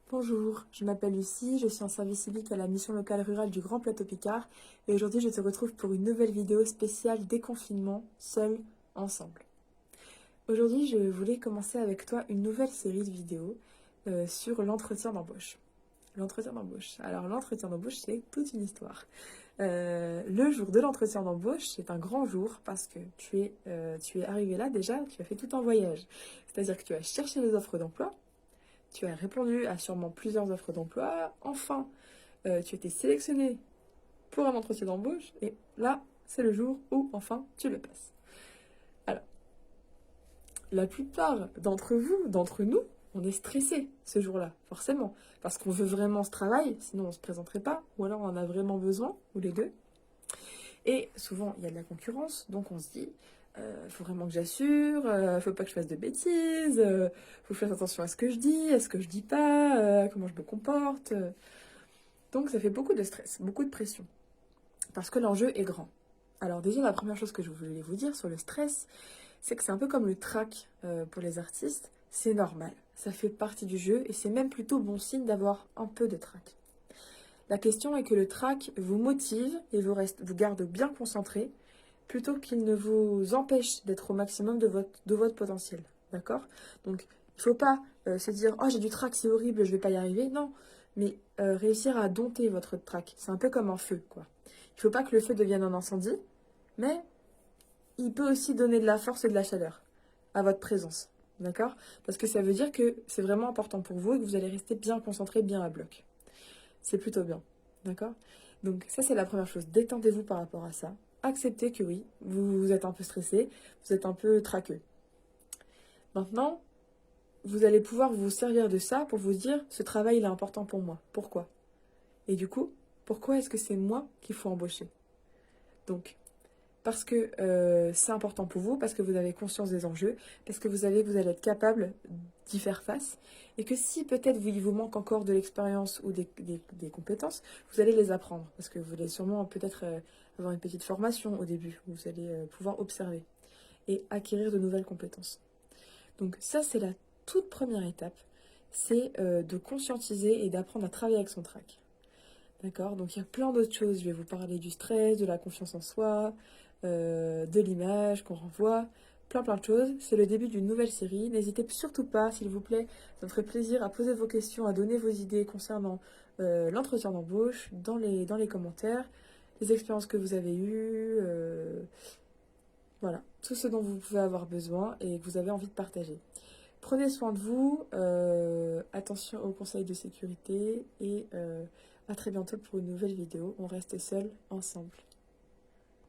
Bonjour, je m'appelle Lucie, je suis en service civique à la mission locale rurale du Grand Plateau Picard et aujourd'hui je te retrouve pour une nouvelle vidéo spéciale déconfinement, seuls, ensemble. Aujourd'hui je voulais commencer avec toi une nouvelle série de vidéos sur l'entretien d'embauche. L'entretien d'embauche. Alors l'entretien d'embauche c'est toute une histoire. Le jour de l'entretien d'embauche c'est un grand jour parce que tu es arrivé là déjà, tu as fait tout un voyage. C'est-à-dire que tu as cherché les offres d'emploi. Tu as répondu à sûrement plusieurs offres d'emploi. Enfin, tu as été sélectionné pour un entretien d'embauche. Et là, c'est le jour où, enfin, tu le passes. Alors, la plupart d'entre vous, d'entre nous, on est stressé ce jour-là, forcément. Parce qu'on veut vraiment ce travail, sinon on ne se présenterait pas. Ou alors on en a vraiment besoin, ou les deux. Et souvent, il y a de la concurrence, donc on se dit, faut vraiment que j'assure, faut pas que je fasse de bêtises, faut que je fasse attention à ce que je dis, à ce que je dis pas, comment je me comporte. Donc ça fait beaucoup de stress, beaucoup de pression, parce que l'enjeu est grand. Alors déjà, la première chose que je voulais vous dire sur le stress, c'est que c'est un peu comme le trac pour les artistes, c'est normal, ça fait partie du jeu, et c'est même plutôt bon signe d'avoir un peu de trac. La question est que le trac vous motive et vous garde bien concentré, plutôt qu'il ne vous empêche d'être au maximum de votre potentiel. D'accord? Donc, il ne faut pas se dire « Oh, j'ai du trac, c'est horrible, je ne vais pas y arriver ». Non, mais réussir à dompter votre trac. C'est un peu comme un feu, quoi. Il ne faut pas que le feu devienne un incendie, mais il peut aussi donner de la force et de la chaleur à votre présence. D'accord? Parce que ça veut dire que c'est vraiment important pour vous et que vous allez rester bien concentré, bien à bloc. C'est plutôt bien. D'accord? Donc ça, c'est la première chose. Détendez-vous par rapport à ça. Acceptez que oui, vous êtes un peu stressé, vous êtes un peu traqueux. Maintenant, vous allez pouvoir vous servir de ça pour vous dire, ce travail, il est important pour moi. Pourquoi? Et du coup, pourquoi est-ce que c'est moi qu'il faut embaucher? Donc, parce que c'est important pour vous, parce que vous avez conscience des enjeux, parce que vous allez être capable d'y faire face, et que si peut-être il vous manque encore de l'expérience ou des compétences, vous allez les apprendre, parce que vous allez sûrement peut-être avoir une petite formation au début, où vous allez pouvoir observer et acquérir de nouvelles compétences. Donc ça, c'est la toute première étape, c'est de conscientiser et d'apprendre à travailler avec son trac. D'accord? Donc il y a plein d'autres choses. Je vais vous parler du stress, de la confiance en soi, de l'image qu'on renvoie, plein de choses. C'est le début d'une nouvelle série. N'hésitez surtout pas, s'il vous plaît, ça me ferait plaisir à poser vos questions, à donner vos idées concernant l'entretien d'embauche dans les commentaires, les expériences que vous avez eues, voilà, tout ce dont vous pouvez avoir besoin et que vous avez envie de partager. Prenez soin de vous, attention aux conseils de sécurité et à très bientôt pour une nouvelle vidéo. On reste seuls, ensemble.